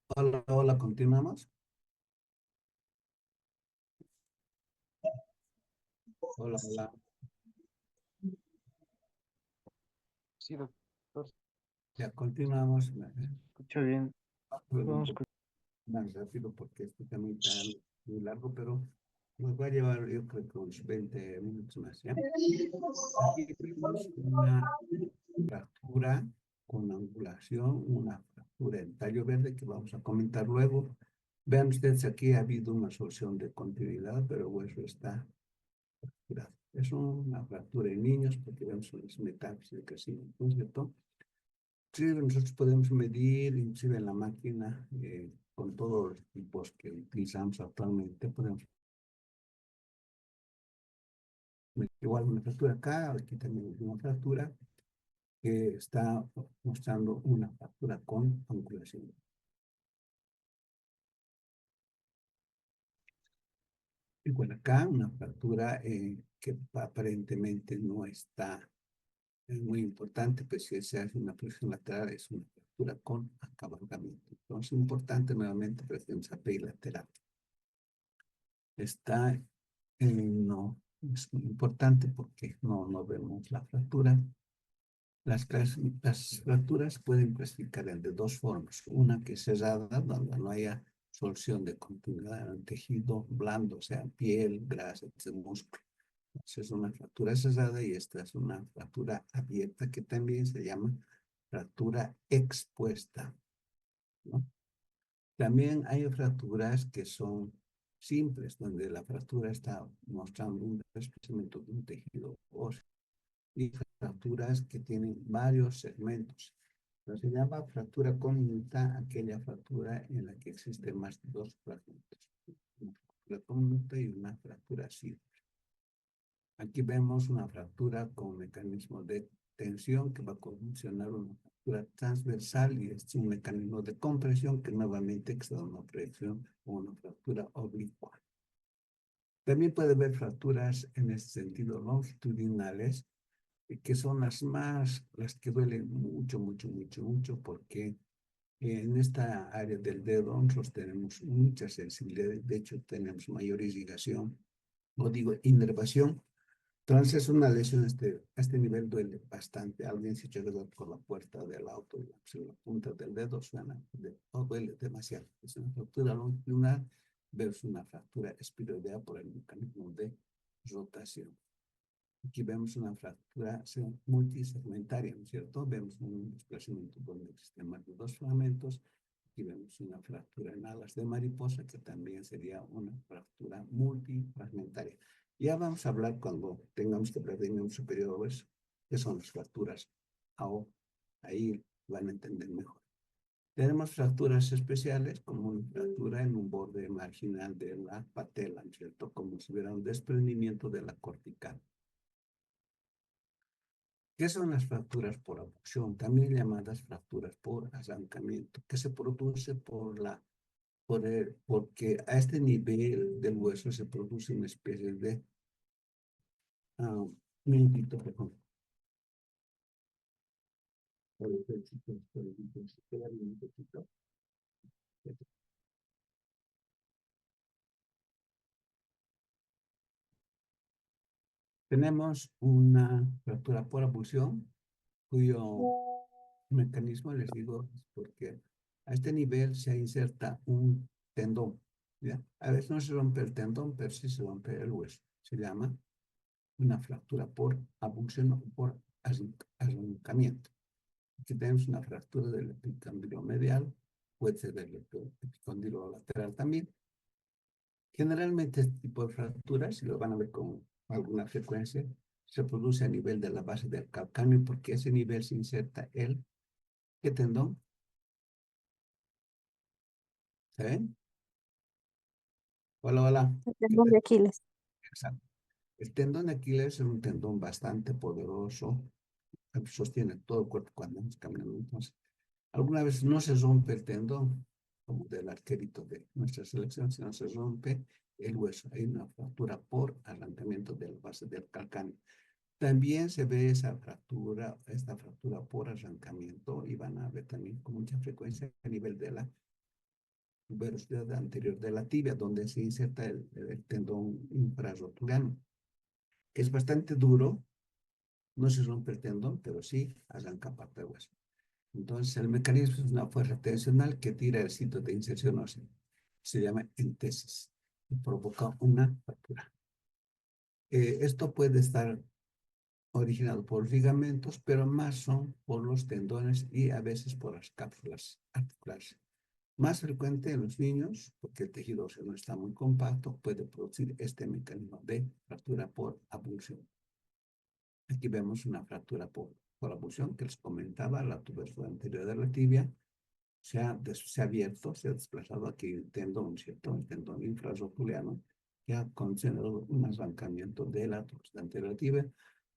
Hola, hola, continuamos. Hola, hola. Sí, doctor, Ya continuamos. escucha bien. Luego un Vamos poco más rápido porque este tema está muy largo, pero nos va a llevar, yo creo que unos 20 minutos más, ¿ya? Aquí vemos una fractura con angulación, una fractura en tallo verde que vamos a comentar luego. Vean ustedes, aquí ha habido una solución de continuidad, pero el hueso está fracturado. Es una fractura en niños porque vemos unas metástasis de crecimiento, ¿no es cierto? Sí, nosotros podemos medir, inclusive en la máquina, con todos los equipos que utilizamos actualmente, podemos medir igual una fractura acá, aquí también una fractura que está mostrando una fractura con angulación. Igual acá, una fractura que aparentemente no está muy importante, pues si se hace una flexión lateral es una fractura con acabalgamiento. Entonces, importante nuevamente, presión lateral. Está no es muy importante porque no vemos la fractura. Las fracturas pueden clasificar de dos formas. Una que es cerrada, donde no haya solución de continuidad en el tejido blando, o sea, piel, grasa, músculo. Esa es una fractura cerrada y esta es una fractura abierta que también se llama fractura expuesta, ¿no? También hay fracturas que son simples, donde la fractura está mostrando un desprendimiento de un tejido óseo y fracturas que tienen varios segmentos. Pero se llama fractura conjunta aquella fractura en la que existen más de dos fragmentos. Una fractura conjunta y una fractura simple. Aquí vemos una fractura con mecanismo de tensión que va a condicionar una fractura transversal y es un mecanismo de compresión que nuevamente existe una proyección o una fractura oblicua. También puede haber fracturas en este sentido longitudinales, que son las que duelen mucho, mucho, mucho, mucho, porque en esta área del dedo nosotros tenemos mucha sensibilidad, de hecho tenemos mayor irrigación, o digo, inervación. Entonces, una lesión a este nivel duele bastante. Alguien se choca por la puerta del auto, la punta del dedo suena, duele demasiado. Es una fractura longitudinal versus una fractura espiroidea por el mecanismo de rotación. Aquí vemos una fractura multisegmentaria, ¿no es cierto? Vemos un desplazamiento donde existen más de dos fragmentos. Aquí vemos una fractura en alas de mariposa, que también sería una fractura multifragmentaria. Ya vamos a hablar cuando tengamos que hablar de miembros superiores, que son las fracturas AO. Ahí van a entender mejor. Tenemos fracturas especiales, como una fractura en un borde marginal de la patela, ¿no es cierto? Como si hubiera un desprendimiento de la cortical. ¿Qué son las fracturas por abducción? También llamadas fracturas por arrancamiento, que se produce porque a este nivel del hueso se produce una especie de un minutito, perdón. Tenemos una fractura por abducción, cuyo mecanismo, les digo, es porque a este nivel se inserta un tendón, ¿ya? A veces no se rompe el tendón, pero sí se rompe el hueso. Se llama una fractura por abducción o por arrancamiento. Aquí tenemos una fractura del epicóndilo medial, puede ser del epicóndilo lateral también. Generalmente este tipo de fracturas, si lo van a ver con alguna frecuencia, se produce a nivel de la base del calcáneo porque a ese nivel se inserta el, ¿qué tendón? ¿Saben? Hola, hola. El ¿Qué tendón de Aquiles. Exacto. El tendón de Aquiles es un tendón bastante poderoso, sostiene todo el cuerpo cuando vamos caminando. Entonces, alguna vez no se rompe el tendón, como del arquerito de nuestra selección, sino se rompe el hueso. Hay una fractura por arrancamiento de la base del calcáneo. También se ve esta fractura por arrancamiento, y van a ver también con mucha frecuencia a nivel de la tuberosidad anterior de la tibia, donde se inserta el tendón infrarrotuliano, que es bastante duro, no se rompe el tendón, pero sí arranca parte del hueso. Entonces, el mecanismo es una fuerza tensional que tira el sitio de inserción ósea. Se llama entesis y provoca una fractura. Esto puede estar originado por ligamentos, pero más son por los tendones y a veces por las cápsulas articulares. Más frecuente en los niños, porque el tejido óseo no está muy compacto, puede producir este mecanismo de fractura por abulsión. Aquí vemos una fractura por abulsión que les comentaba, la tuberosidad anterior de la tibia se ha abierto, se ha desplazado aquí el tendón, ¿cierto? El tendón infrarrotuliano, que ha considerado un arrancamiento de la tuberosidad anterior de la tibia.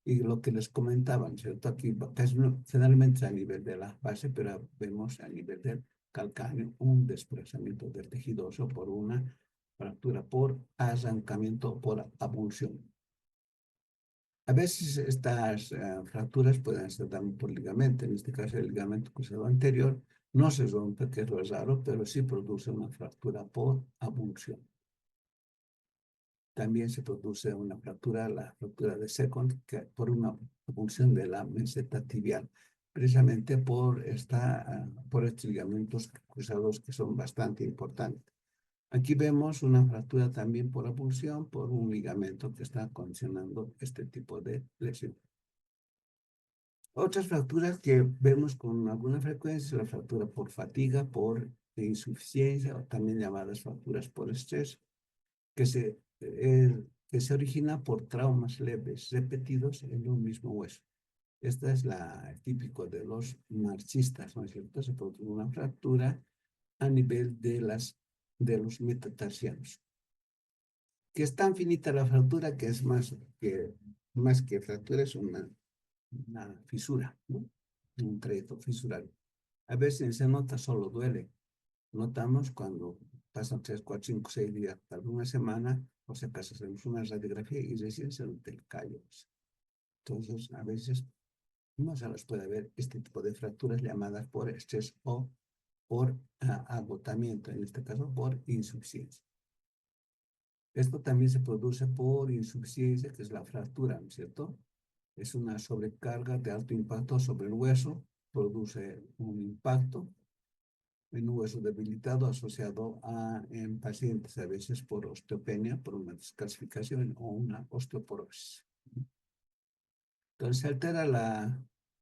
Y lo que les comentaban, ¿cierto? Aquí casi generalmente a nivel de la base, pero vemos a nivel del calcáneo un desplazamiento del tejido óseo por una fractura por arrancamiento por abulsión. A veces estas fracturas pueden ser también por ligamento. En este caso, el ligamento cruzado anterior no se rompe, que es lo raro, pero sí produce una fractura por abulsión. También se produce una fractura, la fractura de Second, que por una abulsión de la meseta tibial, precisamente por estos ligamentos cruzados que son bastante importantes. Aquí vemos una fractura también por abulsión, por un ligamento que está condicionando este tipo de lesión. Otras fracturas que vemos con alguna frecuencia, la fractura por fatiga, por insuficiencia, o también llamadas fracturas por estrés, que se origina por traumas leves repetidos en un mismo hueso. Esta es el típico de los marchistas, ¿no es cierto? Se produce una fractura a nivel de los metatarsianos, que es tan finita la fractura que es más que fractura, es una fisura, ¿no? Un trayecto fisural. A veces se nota, solo duele. Notamos cuando pasan 3, 4, 5, 6 días, tal vez una semana, o si acaso hacemos una radiografía y recién se nota el callo. Entonces, a veces no se las puede ver este tipo de fracturas llamadas por estrés o por agotamiento, en este caso por insuficiencia. Esto también se produce por insuficiencia, que es la fractura, ¿no es cierto? Es una sobrecarga de alto impacto sobre el hueso, produce un impacto en un hueso debilitado asociado en pacientes a veces por osteopenia, por una descalcificación o una osteoporosis. Entonces se altera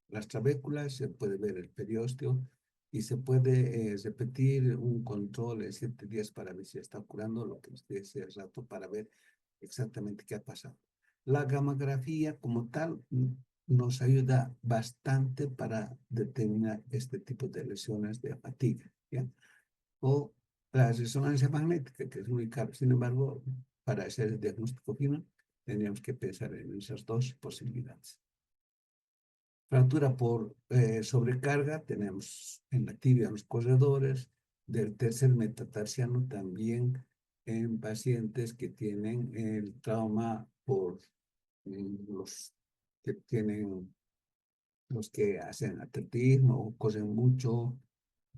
las trabéculas, se puede ver el periósteo y se puede repetir un control en 7 días para ver si está curando, lo que les decía hace rato, para ver exactamente qué ha pasado. La gamografía como tal nos ayuda bastante para determinar este tipo de lesiones de fatiga, ¿ya? O la resonancia magnética, que es muy caro. Sin embargo, para hacer el diagnóstico fino, tendríamos que pensar en esas dos posibilidades. Fractura por sobrecarga, tenemos en la tibia los corredores, del tercer metatarsiano también en pacientes que tienen el trauma por los que tienen, los que hacen atletismo o corren mucho,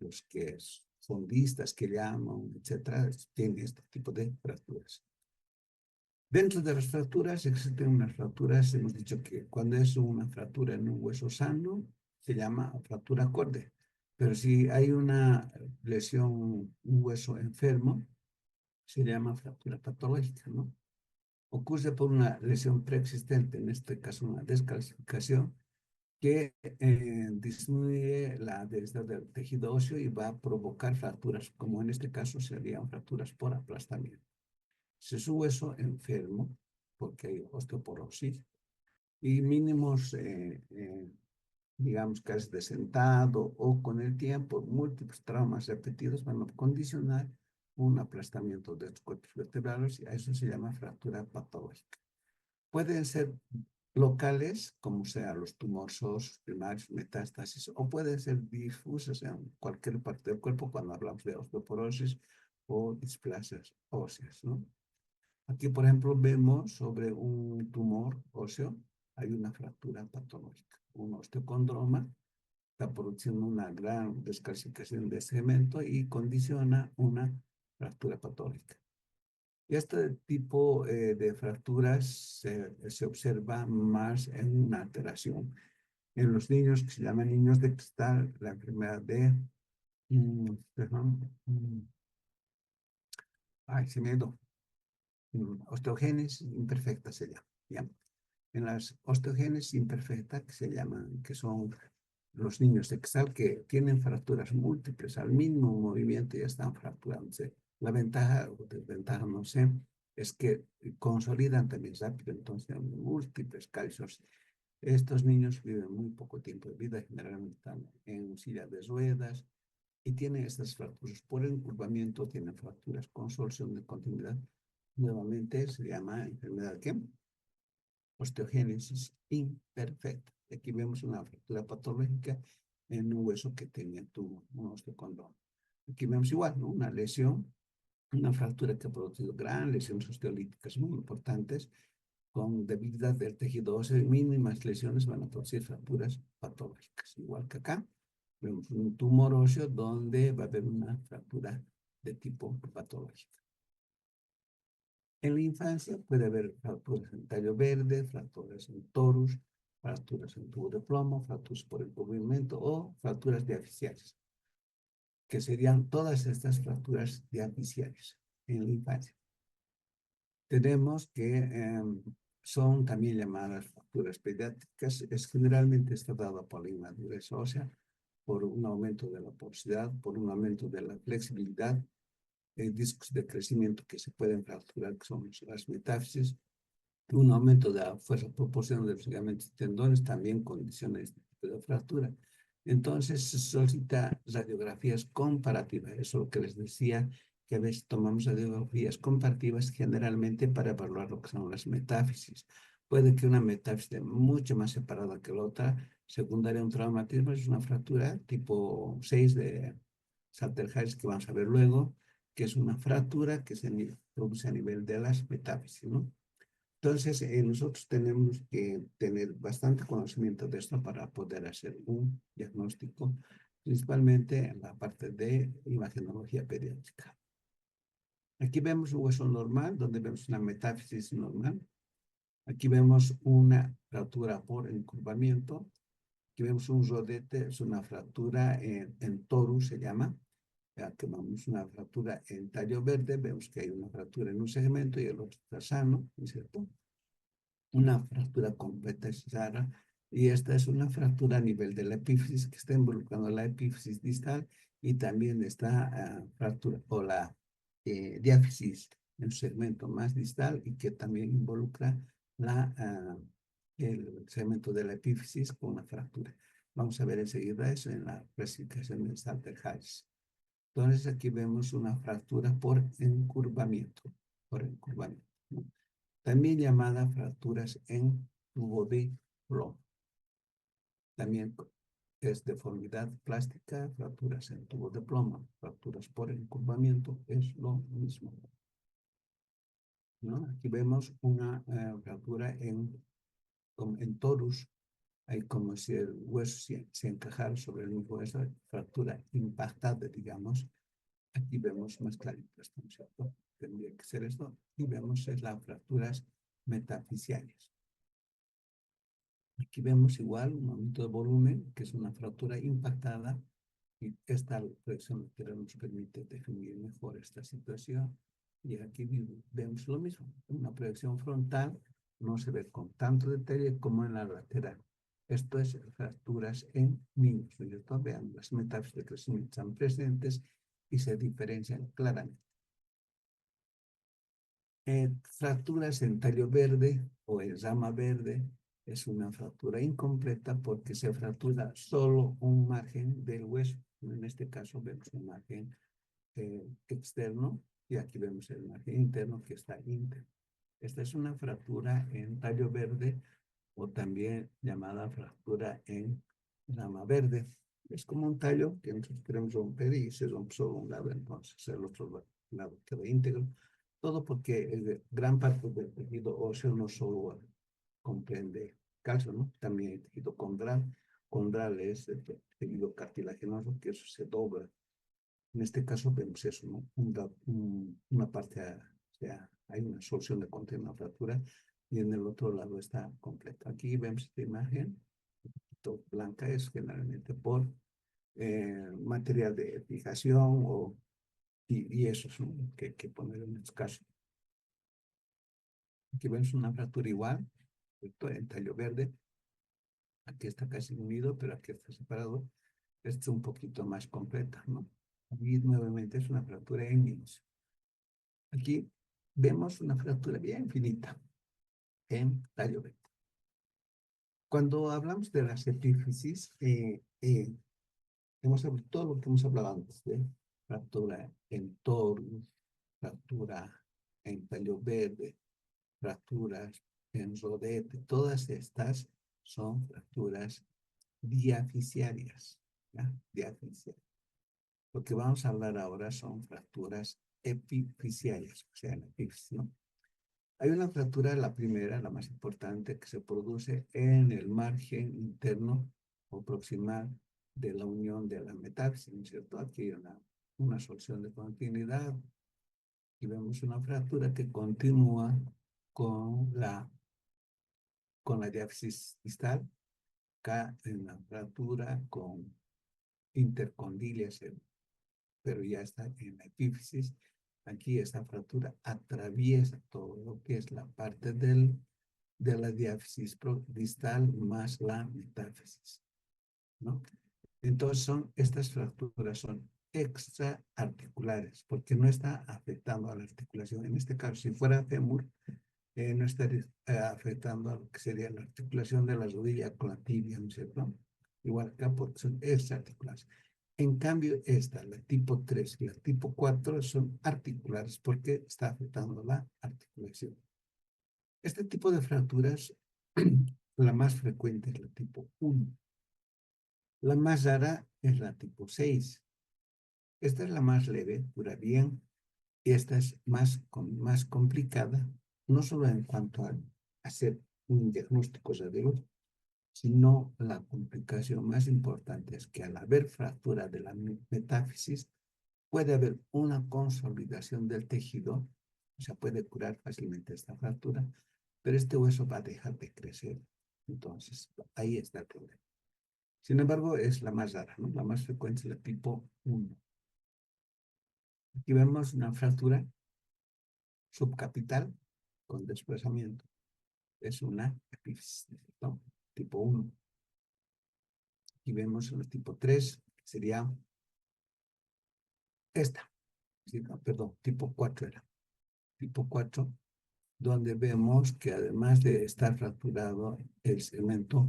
los que son fondistas que llaman, etcétera, tienen este tipo de fracturas. Dentro de las fracturas existen unas fracturas, hemos dicho que cuando es una fractura en un hueso sano, se llama fractura acorde. Pero si hay una lesión, un hueso enfermo, se llama fractura patológica, ¿no? Ocurre por una lesión preexistente, en este caso una descalcificación, que disminuye la densidad del tejido óseo y va a provocar fracturas, como en este caso serían fracturas por aplastamiento. Si es un hueso enfermo, porque hay osteoporosis, y mínimos, digamos, casos de sentado o con el tiempo, múltiples traumas repetidos van a condicionar un aplastamiento de los cuerpos vertebrales y a eso se llama fractura patológica. Pueden ser locales, como sea los tumores óseos primarios, metástasis, o pueden ser difusas en cualquier parte del cuerpo cuando hablamos de osteoporosis o displasias óseas, ¿no? Aquí, por ejemplo, vemos sobre un tumor óseo, hay una fractura patológica, un osteocondroma, está produciendo una gran descalcificación de cemento y condiciona una fractura patológica. Y este tipo de fracturas se observa más en una alteración. En los niños que se llaman niños de cristal, la enfermedad de... perdón, ay, se me ha ido. Osteogénesis imperfecta se llama. ¿Ya? En las osteogénesis imperfectas, que se llaman, que son los niños de cristal que tienen fracturas múltiples, al mínimo movimiento ya están fracturándose. La ventaja o desventaja, no sé, es que consolidan también rápido, entonces múltiples calcios. Estos niños viven muy poco tiempo de vida, generalmente están en silla de ruedas y tienen estas fracturas por encurvamiento, tienen fracturas con solución de continuidad. Nuevamente se llama enfermedad ¿qué? Osteogénesis imperfecta. Aquí vemos una fractura patológica en un hueso que tenía un osteocondroma. Aquí vemos igual, ¿no? Una lesión, una fractura que ha producido gran lesiones osteolíticas muy importantes, con debilidad del tejido óseo y mínimas lesiones van a producir fracturas patológicas. Igual que acá, vemos un tumor óseo donde va a haber una fractura de tipo patológico. En la infancia puede haber fracturas en tallo verde, fracturas en torus, fracturas en tubo de plomo, fracturas por encubrimiento o fracturas diaficiales, que serían todas estas fracturas diaficiales en la infancia. Tenemos que son también llamadas fracturas pediátricas. Generalmente está dada por la inmadurez ósea, por un aumento de la porosidad, por un aumento de la flexibilidad, discos de crecimiento que se pueden fracturar, que son las metáfisis, un aumento de la fuerza proporcional de los ligamentos y tendones, también condiciona este tipo de fractura. Entonces se solicita radiografías comparativas, eso es lo que les decía, que a veces tomamos radiografías comparativas generalmente para evaluar lo que son las metáfisis. Puede que una metáfisis esté mucho más separada que la otra, secundaria a un traumatismo, es una fractura tipo 6 de Salter-Harris que vamos a ver luego, que es una fractura que se produce a nivel de las metáfisis, ¿no? Entonces, nosotros tenemos que tener bastante conocimiento de esto para poder hacer un diagnóstico, principalmente en la parte de imagenología pediátrica. Aquí vemos un hueso normal, donde vemos una metáfisis normal. Aquí vemos una fractura por encurvamiento. Aquí vemos un rodete, es una fractura en torus, se llama. Aquí vemos una fractura en tallo verde, vemos que hay una fractura en un segmento y el otro está sano, ¿no es cierto? Una fractura completa es rara y esta es una fractura a nivel de la epífisis que está involucrando la epífisis distal y también está fractura o la diáfisis en un segmento más distal y que también involucra el segmento de la epífisis con una fractura. Vamos a ver enseguida eso en la clasificación de Salter-Harris. Entonces aquí vemos una fractura por encurvamiento, ¿no? También llamada fracturas en tubo de plomo. También es deformidad plástica, fracturas en tubo de plomo, fracturas por encurvamiento, es lo mismo, ¿no? Aquí vemos una fractura en torus, hay como si el hueso se encajara sobre el mismo hueso, fractura impactada, digamos. Aquí vemos más clarito esto, ¿no es cierto? Tendría que ser esto. Y vemos las fracturas metafisiales. Aquí vemos igual un aumento de volumen, que es una fractura impactada, y esta proyección lateral nos permite definir mejor esta situación. Y aquí vemos lo mismo, una proyección frontal no se ve con tanto detalle como en la lateral. Esto es fracturas en niños. Vean, las metáfisis de crecimiento están presentes y se diferencian claramente. Fracturas en tallo verde o en rama verde es una fractura incompleta porque se fractura solo un margen del hueso. En este caso vemos un margen externo y aquí vemos el margen interno que está íntegro. Esta es una fractura en tallo verde o también llamada fractura en rama verde. Es como un tallo que nosotros queremos romper y se rompe solo un lado, entonces el otro lado queda íntegro. Todo porque gran parte del tejido óseo no solo comprende calcio, ¿no? También el tejido condral condrales, el tejido cartilaginoso, que eso se dobla. En este caso vemos eso, ¿no? Una parte, o sea, hay una solución de contiene una fractura y en el otro lado está completa. Aquí vemos esta imagen, todo blanca, es generalmente por material de fijación y eso es, ¿no? que hay que poner en este caso. Aquí vemos una fractura igual, ¿cierto? En tallo verde. Aquí está casi unido, pero aquí está separado. Esta es un poquito más completa, ¿no? Aquí nuevamente es una fractura en minus. Aquí vemos una fractura bien finita en tallo verde. Cuando hablamos de las epífisis, hemos hablado todo lo que hemos hablado antes de fractura en torus, fractura en tallo verde, fracturas en rodete. Todas estas son fracturas diaficiarias, ¿ya? Diaficiarias. Lo que vamos a hablar ahora son fracturas epifisiarias, o sea, en la epífisis, ¿no? Hay una fractura, la primera, la más importante, que se produce en el margen interno o proximal de la unión de la metáfisis, ¿no es cierto? Aquí hay una solución de continuidad y vemos una fractura que continúa con la diáfisis distal. Acá en la fractura con intercondilias, pero ya está en la epífisis. Aquí esta fractura atraviesa todo lo que es la parte de la diáfisis distal más la metáfisis, ¿no? Entonces estas fracturas son extraarticulares porque no está afectando a la articulación. En este caso, si fuera fémur, no estaría afectando a lo que sería la articulación de la rodilla con la tibia, ¿no es cierto? Igual acá porque son extraarticulares. En cambio, esta, la tipo 3 y la tipo 4 son articulares porque está afectando la articulación. Este tipo de fracturas, la más frecuente es la tipo 1. La más rara es la tipo 6. Esta es la más leve, cura bien, y esta es más complicada, no solo en cuanto a hacer un diagnóstico radiológico, sino la complicación más importante es que al haber fractura de la metáfisis, puede haber una consolidación del tejido, o sea, puede curar fácilmente esta fractura, pero este hueso va a dejar de crecer. Entonces, ahí está el problema. Sin embargo, es la más rara, ¿no? La más frecuente es la tipo 1. Aquí vemos una fractura subcapital con desplazamiento. Es una epífisis, ¿no? Tipo 1. Aquí vemos el tipo 3, que sería esta. ¿Sí? No, perdón, tipo 4 era. Tipo 4, donde vemos que además de estar fracturado el segmento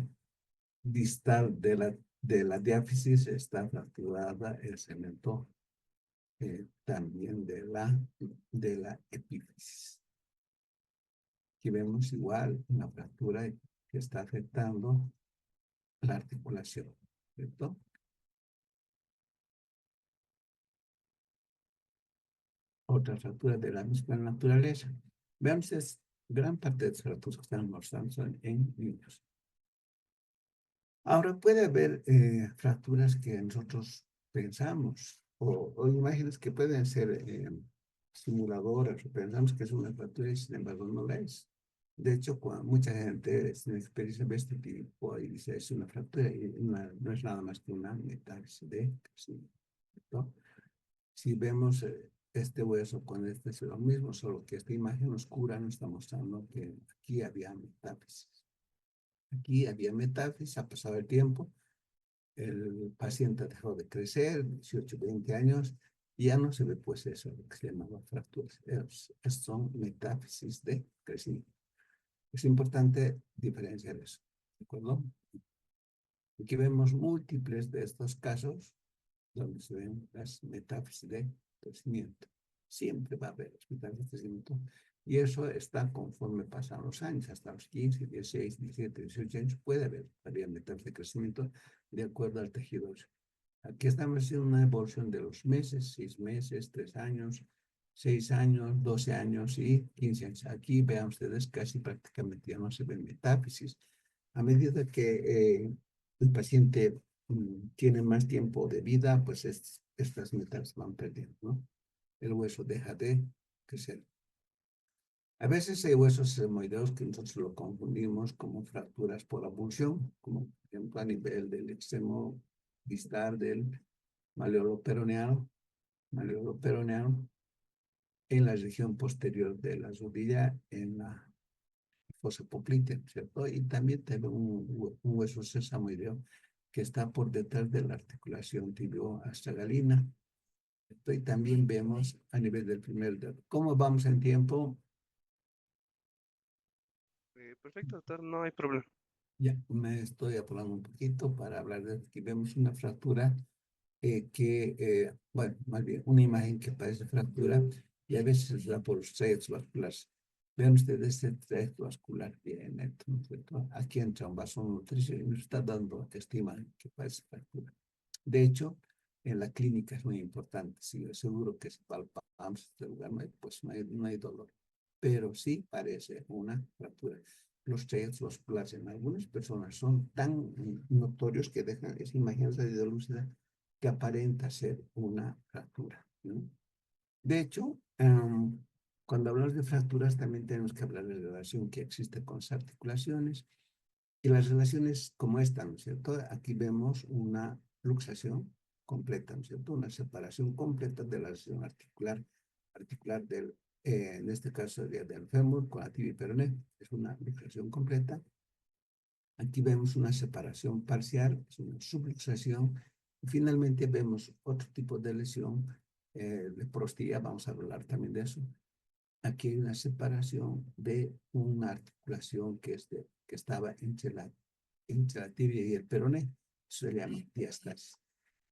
distal de la diáfisis, está fracturada el segmento también de la epífisis. Aquí vemos igual una fractura que está afectando la articulación, ¿cierto? Otra fractura de la misma naturaleza. Veamos, gran parte de las fracturas que están mostrando son en niños. Ahora puede haber fracturas que nosotros pensamos o imágenes que pueden ser simuladoras o pensamos que es una fractura y sin embargo no la es. De hecho, cuando mucha gente sin experiencia ve este tipo y dice es una fractura y no es nada más que una metástasis de crecimiento, ¿no? Si vemos este hueso con este es lo mismo, solo que esta imagen oscura nos está mostrando que aquí había metáfisis. Aquí había metáfisis, ha pasado el tiempo, el paciente dejó de crecer, 18, 20 años, y ya no se ve pues eso, lo que se llamaba fracturas. Son metáfisis de crecimiento. Es importante diferenciar eso, ¿de acuerdo? Aquí vemos múltiples de estos casos donde se ven las metáfisis de crecimiento. Siempre va a haber metáfisis de crecimiento. Y eso está conforme pasan los años, hasta los 15, 16, 17, 18 años, puede haber metáfisis de crecimiento de acuerdo al tejido. Aquí estamos haciendo una evolución de los meses, 6 meses, 3 años, 6 años, 12 años y 15 años. Aquí vean ustedes casi prácticamente ya no se ven metáfisis. A medida que el paciente tiene más tiempo de vida, pues estas metas van perdiendo, ¿no? El hueso deja de crecer. A veces hay huesos semoideos que nosotros lo confundimos como fracturas por abulsión, como por ejemplo a nivel del extremo distal del malleolo peroneano, en la región posterior de la rodilla, en la fosa popltea, ¿cierto? Y también tenemos un hueso sesamoideo que está por detrás de la articulación tibio-astragalina. Y también vemos a nivel del primer dedo. ¿Cómo vamos en tiempo? Perfecto, doctor, no hay problema. Ya, me estoy apurando un poquito para hablar de aquí. Vemos una fractura bueno, más bien una imagen que parece fractura y a veces da por los trayectos vasculares. Vean ustedes este trayecto vascular bien neto, ¿no es cierto? Aquí entra un vaso nutricio y nos está dando esta imagen que parece fractura. De hecho, en la clínica es muy importante. Si es seguro que si palpamos este lugar, pues no hay dolor. Pero sí parece una fractura. Los trayectos vasculares en algunas personas son tan notorios que dejan esa imagen radiolúcida que aparenta ser una fractura, ¿no? De hecho, cuando hablamos de fracturas también tenemos que hablar de la relación que existe con las articulaciones y las relaciones como esta, ¿no es cierto? Aquí vemos una luxación completa, ¿no es cierto? Una separación completa de la relación articular en este caso del fémur con la tibia y peroné. Es una luxación completa. Aquí vemos una separación parcial, es una subluxación. Y finalmente vemos otro tipo de lesión de prostía, vamos a hablar también de eso. Aquí hay una separación de una articulación que estaba entre la tibia y el peroné. Eso se llama diástasis.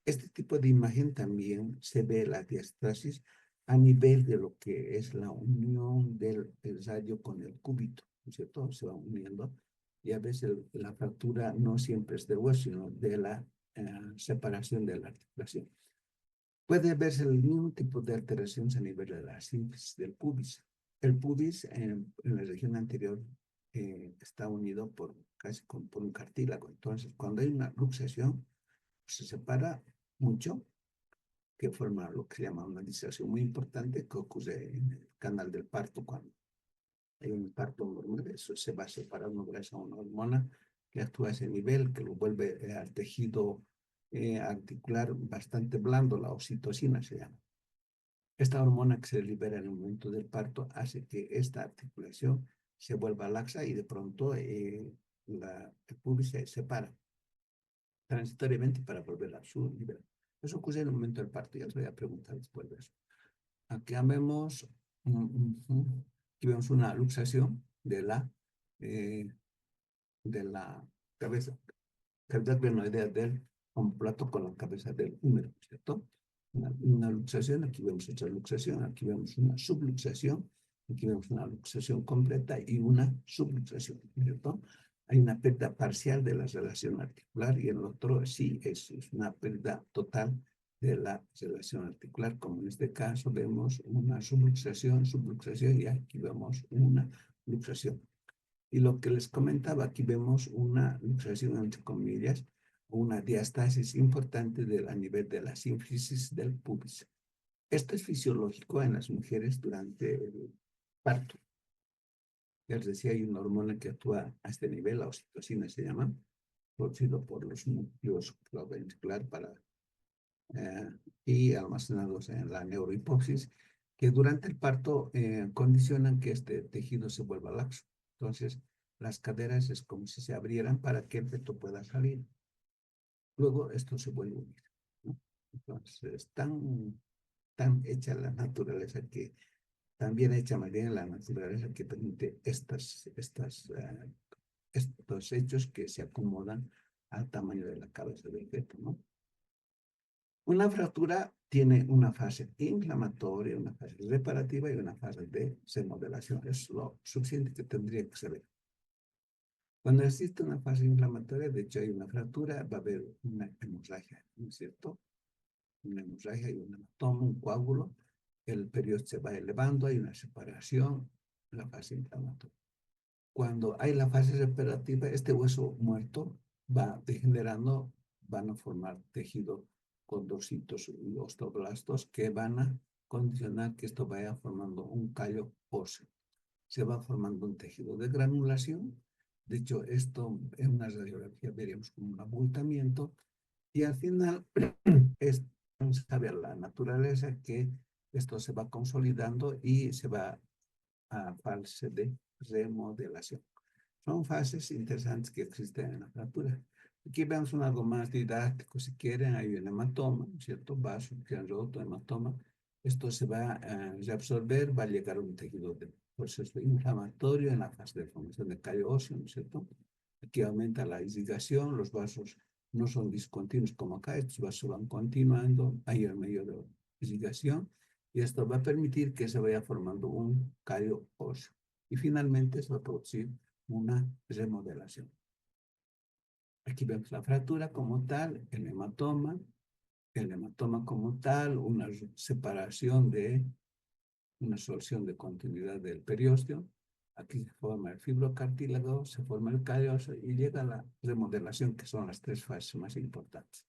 Este tipo de imagen también se ve la diástasis a nivel de lo que es la unión del radio con el cúbito, ¿no es cierto? Se va uniendo y a veces la fractura no siempre es del hueso, sino de la separación de la articulación. Puede verse el mismo tipo de alteraciones a nivel de la sínfisis del pubis. El pubis en la región anterior está unido casi por un cartílago. Entonces, cuando hay una luxación, se separa mucho, que forma lo que se llama una distracción muy importante que ocurre en el canal del parto cuando hay un parto normal. Eso se va separando gracias a una hormona que actúa a ese nivel, que lo vuelve al tejido articular bastante blando, la oxitocina se llama. Esta hormona que se libera en el momento del parto hace que esta articulación se vuelva laxa y de pronto el pubis se separa transitoriamente para volver a su nivel. Eso ocurre en el momento del parto, ya les voy a preguntar después de eso. Aquí vemos, aquí vemos una luxación eh, de la cabeza, cavidad glenoidea del omoplato con la cabeza del húmero, ¿cierto? Una luxación, aquí vemos otra luxación, aquí vemos una subluxación, aquí vemos una luxación completa y una subluxación, ¿cierto? Hay una pérdida parcial de la relación articular y el otro sí es una pérdida total de la relación articular, como en este caso vemos una subluxación y aquí vemos una luxación. Y lo que les comentaba, aquí vemos una luxación, entre comillas, una diastasis importante a nivel de la sínfisis del pubis. Esto es fisiológico en las mujeres durante el parto. Ya les decía, hay una hormona que actúa a este nivel, la oxitocina se llama, producido por los núcleos ventricular y almacenados en la neurohipófisis, que durante el parto condicionan que este tejido se vuelva laxo. Entonces, las caderas es como si se abrieran para que el feto pueda salir. Luego esto se vuelve a unir, ¿no? Entonces, tan hecha la naturaleza que, tan bien hecha más bien la naturaleza que permite estos hechos que se acomodan al tamaño de la cabeza del feto, ¿no? Una fractura tiene una fase inflamatoria, una fase reparativa y una fase de remodelación. Es lo suficiente que tendría que saber. Cuando existe una fase inflamatoria, de hecho hay una fractura, va a haber una hemorragia, ¿no es cierto? Una hemorragia y un hematoma, un coágulo, el periodo se va elevando, hay una separación, la fase inflamatoria. Cuando hay la fase reparativa, este hueso muerto va degenerando, van a formar tejido condrocitos y osteoblastos que van a condicionar que esto vaya formando un callo óseo. Se va formando un tejido de granulación. De hecho, esto en una radiografía veríamos como un abultamiento y al final es saber la naturaleza que esto se va consolidando y se va a fase de remodelación. Son fases interesantes que existen en la fractura. Aquí vemos un algo más didáctico, si quieren, hay un hematoma, ¿cierto? Vaso que han roto, hematoma. Esto se va a reabsorber, va a llegar a un tejido de proceso inflamatorio en la fase de formación de callo óseo, ¿no es cierto? Aquí aumenta la irrigación, los vasos no son discontinuos como acá, estos vasos van continuando, hay el medio de irrigación, y esto va a permitir que se vaya formando un callo óseo. Y finalmente se va a producir una remodelación. Aquí vemos la fractura como tal, el hematoma como tal, una separación de una solución de continuidad del periósteo. Aquí se forma el fibrocartílago, se forma el calloso y llega a la remodelación, que son las tres fases más importantes.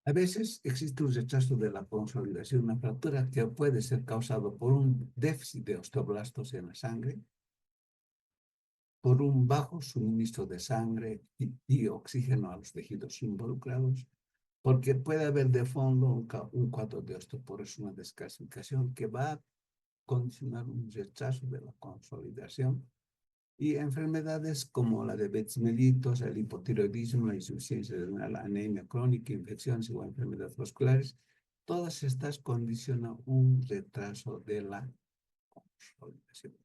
A veces existe un rechazo de la consolidación de una fractura que puede ser causado por un déficit de osteoblastos en la sangre, por un bajo suministro de sangre y oxígeno a los tejidos involucrados, porque puede haber de fondo un cuadro de osteoporosis, una descalcificación que va a condicionar un rechazo de la consolidación, y enfermedades como la diabetes mellitus, el hipotiroidismo, la insuficiencia renal, la anemia crónica, infecciones o enfermedades vasculares, todas estas condicionan un retraso de la consolidación.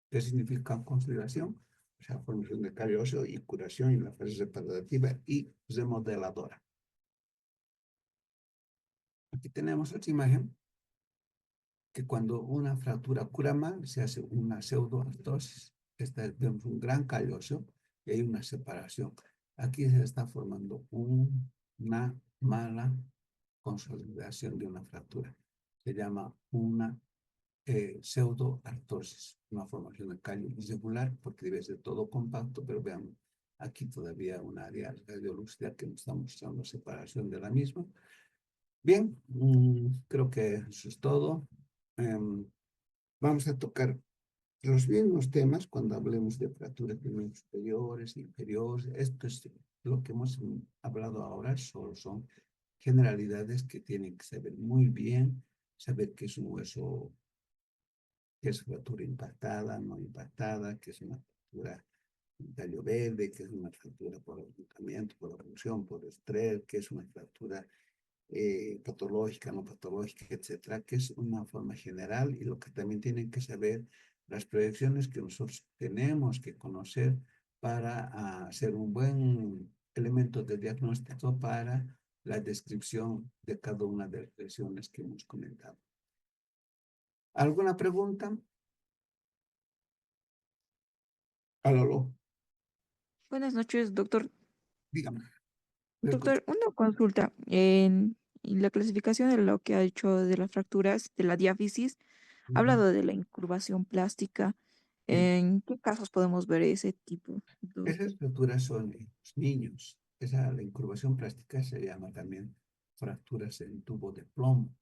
¿Qué significa consolidación? O sea, formación de callo óseo y curación en la fase reparativa y remodeladora. Aquí tenemos otra imagen que cuando una fractura cura mal, se hace una pseudoartrosis. Vemos un gran callo óseo y hay una separación. Aquí se está formando una mala consolidación de una fractura. Se llama una pseudoartrosis, una formación de callo irregular, porque debe ser todo compacto, pero vean, aquí todavía un área radiolúcida que nos está mostrando separación de la misma. Bien, creo que eso es todo. Vamos a tocar los mismos temas cuando hablemos de fracturas de miembros superiores, inferiores. Esto es lo que hemos hablado ahora, solo son generalidades que tienen que saber muy bien, saber qué es un hueso, qué es fractura impactada, no impactada, qué es una fractura en tallo verde, qué es una fractura por agotamiento, por abulsión, por estrés, qué es una fractura patológica, no patológica, etcétera, que es una forma general, y lo que también tienen que saber las proyecciones que nosotros tenemos que conocer para hacer un buen elemento de diagnóstico para la descripción de cada una de las lesiones que hemos comentado. ¿Alguna pregunta? Aló, Buenas noches, doctor. dígame, lo escucho. Doctor, una consulta. En la clasificación de lo que ha hecho de las fracturas, de la diáfisis, ha Ujú. hablado de la incurvación plástica. Sí. ¿En qué casos podemos ver ese tipo, Esas doctor? fracturas son en los niños. La incurvación plástica se llama también fracturas en tubo de plomo.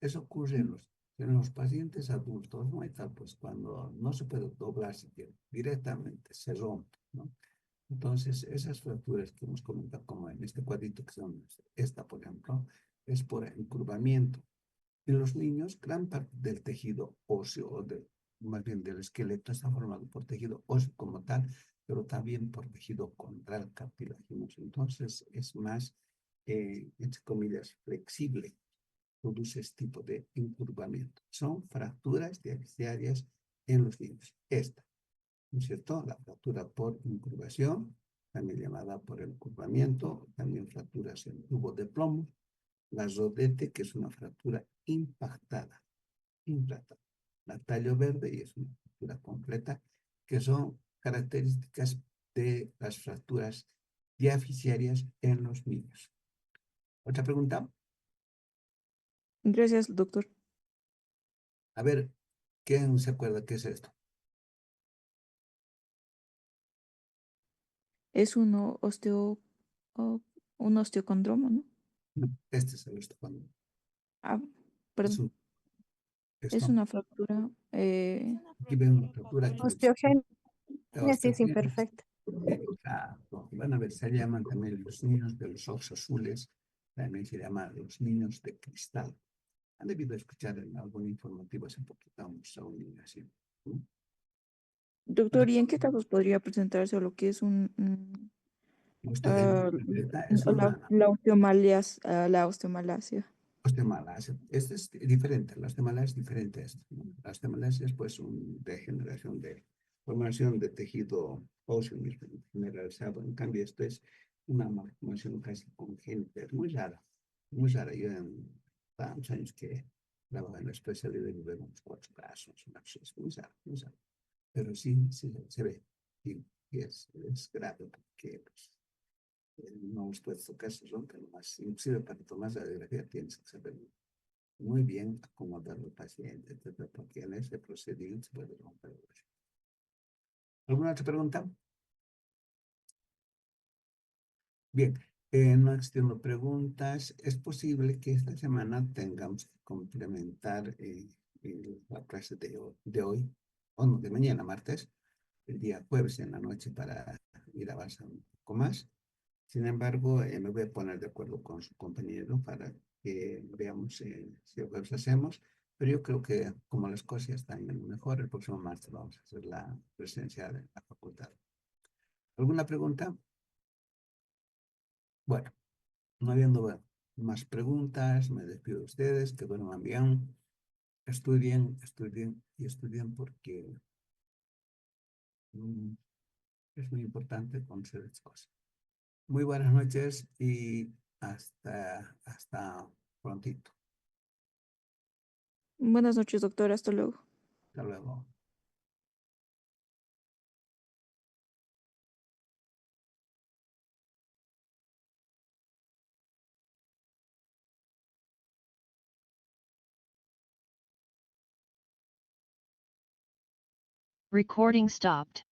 Eso ocurre en los pacientes adultos, ¿no? Y tal, pues cuando no se puede doblar siquiera, directamente se rompe, ¿no? Entonces, esas fracturas que hemos comentado, como en este cuadrito que son esta, por ejemplo, es por encurvamiento. En los niños, gran parte del tejido óseo, más bien del esqueleto, está formado por tejido óseo como tal, pero también por tejido condral cartilaginoso. Entonces, es más, entre comillas, flexible, produce este tipo de encurvamiento. Son fracturas diaphragmáticas en los niños. Esta, ¿no es cierto? La fractura por incurvación, también llamada por encurvamiento, también fracturas en tubo de plomo, la rodete, que es una fractura impactada, la tallo verde, y es una fractura completa, que son características de las fracturas diaphragmáticas en los niños. ¿Otra pregunta? Gracias, doctor. A ver, ¿quién se acuerda qué es esto? Es o- un osteocondromo, ¿no? No, este es el estofano. Ah, Es perdón. un Es esto. una fractura. Aquí ven una fractura que Osteogénesis osteogénesis. imperfecta. Exacto. Van a ver, se llaman también los niños de los ojos azules, también se llaman los niños de cristal. Han debido escuchar en algún informativo hace poquito a un niño así. ¿No? Doctor, ¿y en qué casos podría presentarse lo que es La ah, osteogénesis es una la osteomalacia? osteomalacia. Este es diferente, la osteomalacia es diferente a esto, ¿no? La osteomalacia es pues una degeneración de formación de tejido óseo mismo, generalizado. En cambio, esto es una malformación casi congénita, es muy rara, muy rara. Yo en tantos años que trabajo en la especialidad y veo unos 4 casos, una cosa, es muy raro, muy raro. Pero sí, sí se ve y es grave porque pues, no hemos puesto casos, ¿no? Pero más, inclusive para tomar la radiografía tienes que saber muy bien acomodar al paciente, etcétera, porque en ese procedimiento se puede romper el hueso. ¿Alguna otra pregunta? Bien, no existiendo preguntas, es posible que esta semana tengamos que complementar la clase de hoy, o no, de mañana, martes, el día jueves en la noche para ir avanzando un poco más. Sin embargo, me voy a poner de acuerdo con su compañero para que veamos si el jueves hacemos, pero yo creo que como las cosas ya están mejor, el próximo martes vamos a hacer la presencia de la facultad. ¿Alguna pregunta? Bueno, no habiendo más preguntas, me despido de ustedes, que duerman bien, estudien, estudien y estudien porque mm, es muy importante conocer estas cosas. Muy buenas noches y hasta prontito. Buenas noches, doctor. Hasta luego. Hasta luego. Recording stopped.